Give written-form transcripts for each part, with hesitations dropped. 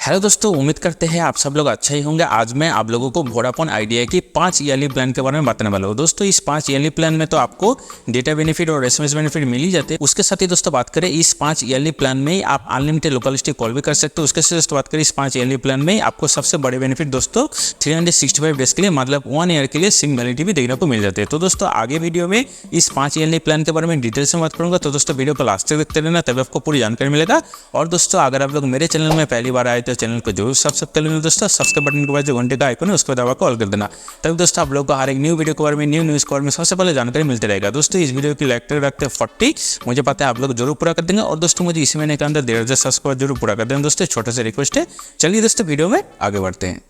Hello दोस्तों, उम्मीद करते हैं आप सब लोग अच्छा ही होंगे। आज मैं आप लोगों को वोडाफोन आइडिया की 5 ईयरली प्लान के बारे में बताने वाला हूँ। दोस्तों इस 5 ईयरली प्लान में तो आपको डेटा बेनिफिट और एसएमएस बेनिफिट मिल ही जाते हैं। उसके साथ ही दोस्तों बात करें इस 5 ईयरली प्लान में आप अनलिमिटेड लोकलिस्टिक कॉल भी कर सकते हो। उसके साथ दोस्तों बात करें इस 5 ईयरली प्लान में आपको सबसे बड़े बेनिफिट दोस्तों 365 डेज के लिए मतलब 1 ईयर के लिए सिम वैलिडिटी भी देखने को मिल जाते हैं। तो दोस्तों आगे वीडियो में इस 5 ईयरली प्लान के बारे में डिटेल से बात करूंगा, तो दोस्तों वीडियो को लास्ट तक देखते रहना, तभी आपको पूरी जानकारी मिलेगा। और दोस्तों अगर आप लोग मेरे चैनल में पहली बार आए तो चैनल को जरूर सब्सक्राइब कर लेना दोस्तों। सब्सक्राइब बटन के बाद जो घंटे का आइकन है उसको दबा कॉल कर देना, तभी दोस्तों आप लोगों को हर एक न्यू वीडियो के बारे में न्यू न्यूज़ के बारे में सबसे पहले जानकारी मिलती रहेगा। दोस्तों इस वीडियो की लाइक रखते 40, मुझे पता है आप लोग जरूर पूरा कर देंगे। और दोस्तों मुझे इसी महीने के अंदर 1,500 सब्सक्राइब जरूर पूरा कर देना दोस्तों, छोटा सा रिक्वेस्ट है। चलिए दोस्तों वीडियो में आगे बढ़ते हैं।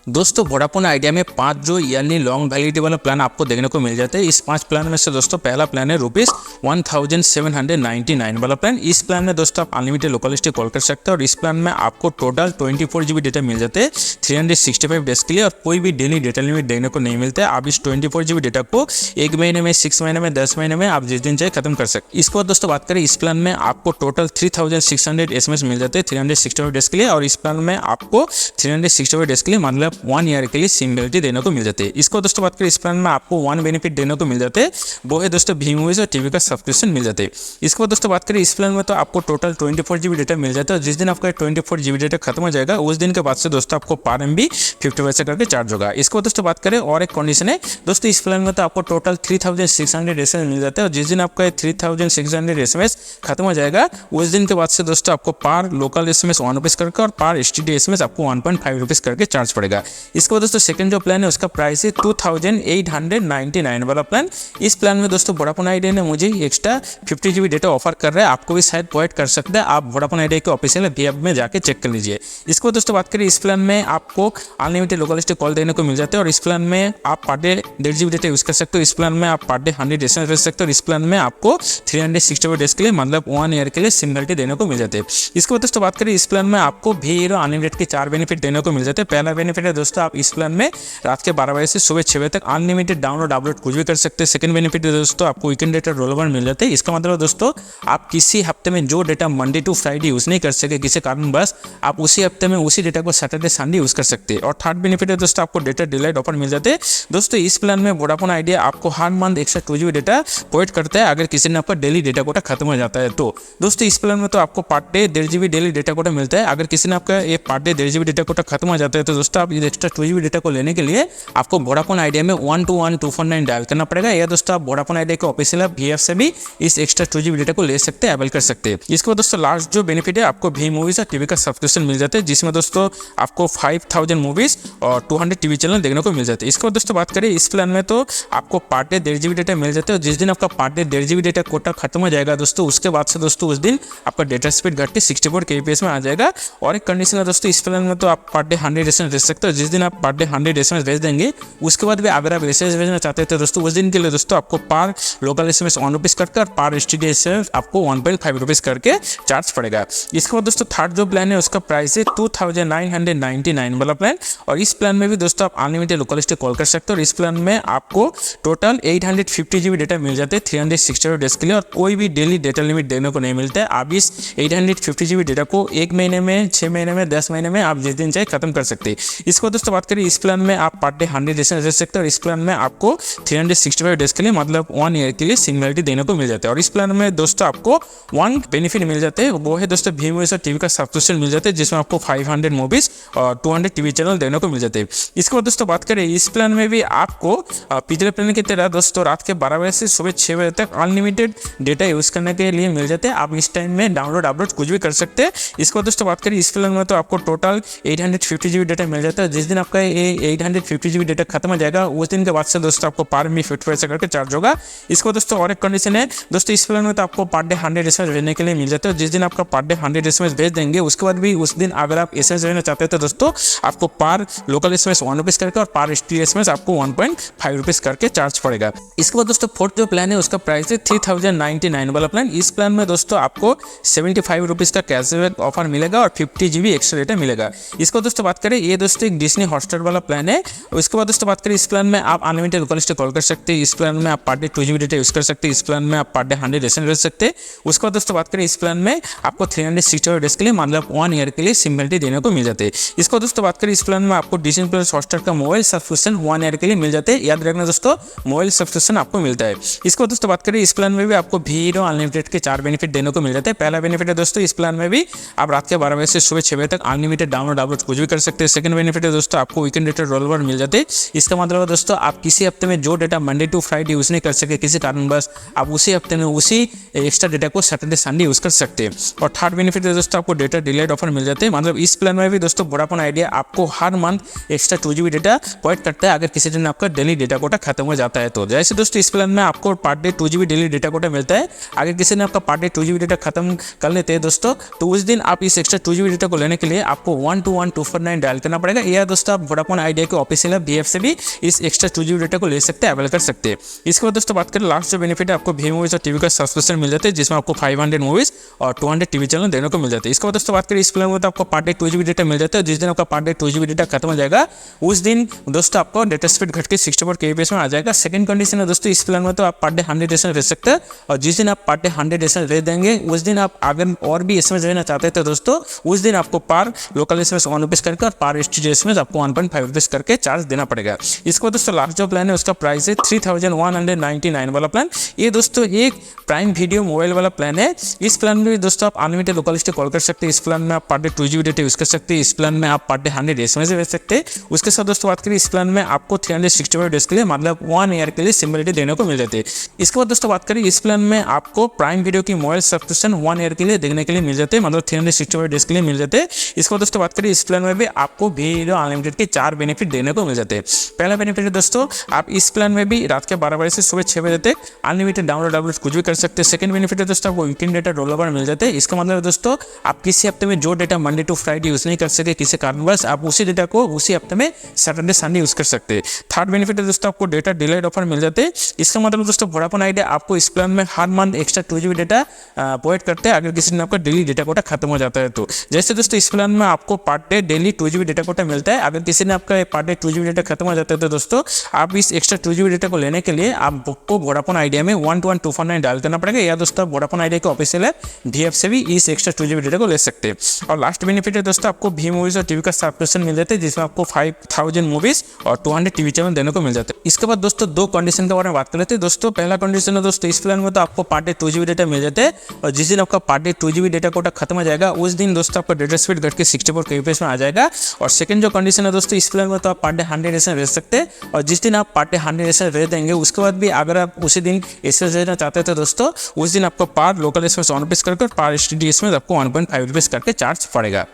दोस्तों वोडाफोन आइडिया में 5 जो ईयरली लॉन्ग वैलिडिटी वाला प्लान आपको देखने को मिल जाता है। इस 5 प्लान में से दोस्तों पहला प्लान है ₹1799 वाला प्लान। इस प्लान में दोस्तों आप अनलिमिटेड लोकलिस्टिक कॉल कर सकते हैं और इस प्लान में आपको टोटल 24 GB डेटा मिल जाते हैं 365 डेज के लिए, और कोई भी डेली डेटा लिमिट देखने को नहीं मिलता है। आप इस 24 GB डेटा को 1 महीने में, 6 महीने में, 10 महीने में आप जिस दिन चाहे खत्म कर सकते हैं। इसके बाद दोस्तों बात करें इस प्लान में आपको टोटल 3600 SMS मिल जाते हैं 365 डेज के लिए, और इस प्लान में आपको 365 डेज के लिए मतलब 1 ईयर के लिए सिम वैलिडिटी देने को मिल जाते हैं। इसको दोस्तों बात करें इस प्लान में आपको 1 बेनिफिट देने को मिल जाते हैं, वो है दोस्तों भी मूवीज और टीवी का सब्सक्रिप्शन मिल जाते हैं। इसके बाद दोस्तों बात करें इस प्लान में तो आपको टोटल 24 GB डेटा मिल जाता है, और जिस दिन आपका 24 GB डेटा खत्म हो जाएगा उस दिन के बाद से दोस्तों आपको पर MB 50 पैसे करके चार्ज होगा। इसको दोस्तों बात करें और एक कंडीशन है दोस्तों, इस प्लान में तो आपको टोटल 3600 SMS मिल जाता है, और जिस दिन आपका 3600 SMS खत्म हो जाएगा उस दिन के बाद से दोस्तों आपको पर लोकल SMS 1 रुपीज़ करके और पर STD SMS आपको 1.5 रुपीज़ करके चार्ज पड़ेगा। इसके बाद दोस्तों सेकंड जो प्लान है उसका प्राइस है 2899 वाला प्लान। इस प्लान में दोस्तों वोडाफोन आइडिया ने मुझे एक्स्ट्रा 50 GB डेटा ऑफर कर रहा है, आपको भी शायद प्रोवाइड कर सकता है। आप वोडाफोन आइडिया के ऑफिशियल ऐप में जाके चेक कर लीजिए। इसको दोस्तों बात करें इस प्लान में आपको अनलिमिटेड लोकलिस्टिक कॉल देने को मिल जाते हैं, और इस प्लान में आप पर डे 1.5 GB डेटा यूज कर सकते हो। इस प्लान में आप पर डे 100 SMS भेज सकते हो, और इस प्लान में आपको 365 डेज के लिए मतलब 1 ईयर के लिए सिम वैलिडिटी देने को मिल जाते हैं। इसके बाद दोस्तों बात करें इस प्लान में आपको भी अनलिमिटेड के 4 बेनिफिट देने को मिल जाते हैं। पहला बेनिफिट है दोस्तों आप इस प्लान में रात के 12 बजे से सुबह 6 बजे तक अनलिमिटेड डाउनलोड अपलोड कुछ भी कर सकते हैं। सेकंड बेनिफिट है दोस्तों आपको वीकेंड डेटा रोलओवर मिल जाते हैं। इसका मतलब दोस्तों आप किसी हफ्ते में जो data Monday to Friday use नहीं कर सके किसी कारण बस, आप उसी हफ्ते में उसी डेटा को सैटरडे संडे यूज कर सकते हैं। और थर्ड बेनिफिट है दोस्तों आपको डेटा डिलाइट ऑफर मिल जाते हैं। दोस्तों इस प्लान में वोडाफोन आइडिया आपको हर month extra 2 GB data provide करता है अगर किसी ने आपका डेली डेटा कोटा खत्म हो जाता है तो। दोस्तों इस प्लान में तो आपको per day 1.5 GB daily data quota मिलता है। अगर किसी ने आपका ये पर डे 1.5 GB डेटा कोटा खत्म हो जाता है तो दोस्तों आप एक्स्ट्रा 2 GB डेटा को लेने के लिए आपको वोडाफोन आइडिया में 121249 डायल करना पड़ेगा, या दोस्तों आप वोडाफोन आइडिया के ऑफिशियल VF से भी इस एक्स्ट्रा 2 GB डेटा को ले सकते हैं, अवेल कर सकते हैं। इसके बाद दोस्तों लास्ट जो बेनिफिट है आपको भी मूवीज और टीवी का सब्सक्रिप्शन मिल जाता है, जिसमें दोस्तों आपको 5000 मूवीज और 200 टीवी चैनल देखने को मिल जाते हैं। इसके बाद दोस्तों बात करें इस प्लान में तो आपको पर डे 1.5 GB डेटा मिल जाता है, और जिस दिन आपका पर डे 1.5 GB डेटा कोटा खत्म हो जाएगा दोस्तों उसके बाद से दोस्तों उस दिन आपका डेटा स्पीड घट के 64 kbps में आ जाएगा। और एक कंडीशन है दोस्तों इस प्लान में तो आप पर डे 100 SMS भेज सकते हो, जिस दिन आप पर डे 100 SMS भेज देंगे उसके बाद भी अगर आप SMS भेजना चाहते थे दोस्तों उस दिन के लिए दोस्तों आपको पर लोकल SMS 1 रुपीज़ करके और पर STD SMS आपको 1.5 रुपीज़ करके चार्ज पड़ेगा। इसके बाद दोस्तों थर्ड जो प्लान है उसका प्राइस है 2999 वाला प्लान, और इस प्लान में भी दोस्तों आप अनलिमिटेड लोकलिस्टिक कॉल कर सकते हो, और इस प्लान में आपको टोटल 850 GB डेटा मिल जाते हैं 365 डेज के लिए, और कोई भी डेली डेटा लिमिट देने को नहीं मिलता है। आप इस 850 GB डेटा को 1 महीने में, 6 महीने में, 10 महीने में आप जिस दिन चाहे खत्म कर सकते हैं। इसको दोस्तों बात करें इस प्लान में आप पर डे 100 SMS भेज सकते हो, और इस प्लान में आपको 365 डेज के लिए मतलब 1 ईयर के लिए सिम वैलिडिटी देने को मिल जाता है। और इस प्लान में दोस्तों आपको 1 बेनिफिट मिल जाते हैं, वो है दोस्तों भी मूवीज और टीवी का सब्सक्रिप्शन मिल जाते हैं, जिसमें आपको 500 मूवीज और 200 टीवी चैनल देने को मिल जाते हैं। इसके बाद दोस्तों बात करें इस प्लान में भी आपको पिछले प्लान की तरह दोस्तों रात के 12 बजे से सुबह 6 बजे तक अनलिमिटेड डेटा यूज करने के लिए मिल जाते हैं। आप इस टाइम में डाउनलोड अपलोड कुछ भी कर सकते हैं। इसको दोस्तों बात करें इस प्लान में तो आपको टोटल 850 GB डेटा मिल जाता है, जिस दिन आपका ये 850 GB डेटा खत्म हो जाएगा उस दिन के बाद से दोस्तों आपको पर MB 50 पैसे करके चार्ज होगा। इसको दोस्तों और एक कंडीशन है दोस्तों इस प्लान में तो आपको पर डे 100 SMS भेजने के लिए मिल जाता है, जिस दिन आपका पर डे 100 SMS भेज देंगे उसके बाद भी उस दिन अगर आप SMS भेजना चाहते हैं तो दोस्तों आपको पर लोकल SMS 1 रुपीज़ करके और पर STD SMS आपको 1.5 रुपीज़ करके चार्ज पड़ेगा। इसके बाद दोस्तों फोर्थ जो प्लान है उसका प्राइस है 3099 वाला प्लान। इस प्लान में दोस्तों आपको 75 रुपीज़ का कैशबैक ऑफर मिलेगा और 50 GB एक्स्ट्रा डेटा मिलेगा। इसको दोस्तों बात करें ये दोस्तों एक डिज्नी हॉटस्टार वाला प्लान है। उसके बाद दोस्तों बात करें, इस प्लान में आप अनलिमिटेड लोकल स्टे कॉल कर सकते हैं। इस प्लान में आप पर डे 2 GB डेटा यूज़ कर सकते हैं। इस प्लान में आप पर डे 100 SMS रह सकते हैं। उसके बाद दोस्तों बात करें, इस प्लान में आपको 365 डेज के लिए मतलब 1 ईयर के लिए सिम वैलिडिटी देने को मिल जाते हैं। इसको दोस्तों बात करें, इस प्लान में आपको डिज्नी प्लस हॉटस्टार का मोबाइल सब्सक्रिप्शन 1 ईयर के लिए मिल जाते हैं। याद रखना दोस्तों, मोबाइल सब्सक्रिप्शन आपको मिलता है। इसको दोस्तों बात करें, इस प्लान में भी आपको वीडियो अनलिमिटेड के 4 बेनिफिट देने को मिल जाते हैं। पहला बेनिफिट है दोस्तों, इस प्लान में भी आप रात के 12 बजे से सुबह 6 बजे तक अनलिमिटेड डाउनलोड अपलोड कुछ भी कर सकते हैं। सेकंड बेनिफिट है दोस्तों, आपको वीकेंड डेटा रोलओवर मिल जाते हैं। इसका मतलब है दोस्तों, आप किसी हफ्ते में जो data Monday to Friday use नहीं कर सके किसी कारणवश, आप उसी हफ्ते में उसी एक्स्ट्रा डेटा को सैटरडे संडे यूज़ कर सकते हैं। और थर्ड बेनिफिट है दोस्तों, आपको डेटा डिलेड ऑफर मिल जाते हैं। मतलब इस प्लान में भी दोस्तों वोडाफोन आइडिया आपको हर month extra 2 GB data provide करता है अगर किसी दिन आपका डेली डेटा कोटा खत्म हो जाता है तो। जैसे दोस्तों इस प्लान में आपको per day 2 GB daily data quota मिलता है। अगर किसी ने आपका पर डे 2 GB डेटा खत्म कर लेते हैं दोस्तों, तो उस दिन आप इस एक्स्ट्रा 2 GB डेटा को लेने के लिए आपको 121249 डायल करना पड़ेगा। या दोस्तों आप वोडाफोन आइडिया के ऑफिशियल ऐप VF से भी इस एक्स्ट्रा 2 GB डेटा को ले सकते हैं, अवेल कर सकते हैं। इसके बाद दोस्तों बात करें, लास्ट जो बेनिफिट है, आपको वी मूवीज और टीवी का सब्सक्रिप्शन मिल जाते हैं, जिसमें आपको 500 मूवीज और 200 टीवी चैनल देने को मिल जाते हैं। इसके बाद दोस्तों बात करें, इस प्लान में तो आपको पर डे 2 GB डेटा मिल जाता है। जिस दिन आपका पर डे 2 GB डेटा खत्म हो जाएगा, उस दिन दोस्तों आपको डेटा स्पीड घट के 64 kbps में आ जाएगा। सेकंड कंडीशन है दोस्तों, इस प्लान में तो आप पर डे 100 SMS रह सकते हैं। और जिस दिन आप पर डे 100 SMS रह देंगे, उस दिन आप अगर और भी SMS रहना चाहते हैं तो दोस्तों उस दिन आपको पर लोकल SMS 1 रुपीज़ करके और पर STD SMS आपको 1.5 रुपीज़ करके चार्ज देना पड़ेगा। इसके बाद दोस्तों लास्ट जो प्लान है उसका प्राइस है 3199 वाला प्लान। ये दोस्तों एक प्राइम वीडियो मोबाइल वाला प्लान है। इस प्लान में दोस्तों आप अनलिमिटेड लोकल स्टे कॉल कर सकते हैं। इस प्लान में आप पर डे 2 GB डेटा यूज़ कर सकते हैं। इस प्लान में आप पर डे 100 SMS भेज सकते हैं। उसके साथ दोस्तों बात करें, इस प्लान में आपको 365 डेज के लिए मतलब 1 ईयर के लिए सिम वैलिडिटी देने को मिल जाती है। इसके बाद दोस्तों बात करें, इस प्लान में आपको प्राइम वीडियो की मोबाइल सब्सक्रिप्शन 1 ईयर के लिए देखने के लिए मिल जाते हैं, मतलब 365 डेज के लिए मिल जाते हैं। इसके बाद दोस्तों बात करें, इस प्लान में भी आपको वीडियो अनलिमिटेड के 4 बेनिफिट देने को मिल जाते हैं। पहला बेनिफिट है दोस्तों, आप इस प्लान में भी रात के 12 बजे से सुबह 6 बजे तक अनलिमिटेड डाउनलोड अपलोड कुछ भी कर सकते हैं। सेकंड बेनिफिट है दोस्तों, आपको वीकेंड डेटा रोलओवर मिल जाते हैं। इसका मतलब है दोस्तों, आप किसी हफ्ते में जो data Monday to Friday use नहीं कर सके किसी कारणवश, आप उसी डेटा को उसी हफ्ते में सैटरडे संडे यूज़ कर सकते हैं। थर्ड बेनिफिट है दोस्तों, आपको डेटा डिलेड ऑफर मिल जाते हैं। इसका मतलब दोस्तों वोडाफोन आइडिया आपको इस प्लान में हर month extra 2 GB data provide करते हैं अगर किसी दिन आपका डेली डेटा कोटा खत्म हो जाता है तो। जैसे दोस्तों इस प्लान में आपको per day daily 2 GB data quota मिलता है। अगर किसी ने आपका पर डे 2 GB डेटा खत्म हो जाता है तो दोस्तों आप इस एक्स्ट्रा 2 GB डेटा को लेने के लिए आपको वोडाफोन आइडिया में 121249 डायल करना पड़ेगा। या दोस्तों वोडाफोन आइडिया के ऑफिशियल ऐप VF से भी इस एक्स्ट्रा 2 GB डेटा को ले सकते हैं। और लास्ट बेनिफिट है दोस्तों, आपको वी मूवीज और टीवी का सब्सक्रिप्शन मिल जाते हैं, जिसमें आपको 5000 मूवीज और 200 टीवी चैनल देने को मिल जाते हैं। इसके बाद दोस्तों 2 कंडीशन के बारे में बात कर लेते हैं। दोस्तों पहला कंडीशन है दोस्तों, इस प्लान में तो आपको पर डे 2 GB डेटा मिल जाते हैं। और जिस दिन आपका पर डे 2 GB डेटा कोटा खत्म हो जाएगा, उस दिन दोस्तों आपका डेटा स्पीड घट के 64 kbps में आ जाएगा। और सेकंड जो कंडीशन है दोस्तों, इस प्लान में तो आप पर डे 100 SMS रह सकते हैं। और जिस दिन आप पर डे 100 SMS रह देंगे, उसके बाद भी अगर आप उसी दिन SMS देना चाहते हैं तो दोस्तों उस दिन आपको पर लोकल SMS 1 रुपीज़ करके और पर STD SMS आपको 1.5 रुपीज़ करके चार्ज पड़ेगा।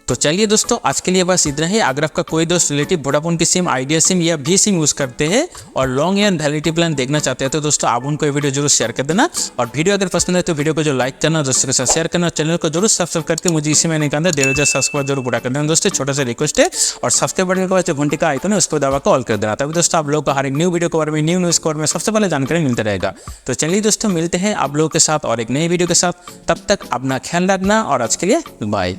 तो चलिए दोस्तों, आज के लिए बस इतना ही। अगर आपका कोई दोस्त रिलेटिव वोडाफोन की सिम, आइडिया सिम या भी सिम यूज़ करते हैं और लॉन्ग या वैलिडिटी प्लान देखना चाहते हैं तो दोस्तों आप उनको ये वीडियो जरूर शेयर कर देना। और वीडियो अगर पसंद है तो वीडियो को जो लाइक करना, दोस्तों के साथ शेयर करना, चैनल को जरूर सब्सक्राइब करके मुझे इसी महीने के अंदर 1500 सब्सक्राइब जरूर पूरा कर देना दोस्तों। छोटा सा रिक्वेस्ट है। और सब्सक्राइब बटन के बाद जो घंटी का आइकन है उसको दबा कर ऑल कर देना, तभी दोस्तों आप लोगों को हर एक न्यू वीडियो के बारे में, न्यू न्यूज़ के बारे में सबसे पहले जानकारी मिलता रहेगा। तो चलिए दोस्तों, मिलते हैं आप लोगों के साथ और एक नई वीडियो के साथ। तब तक अपना ख्याल रखना और आज के लिए बाय।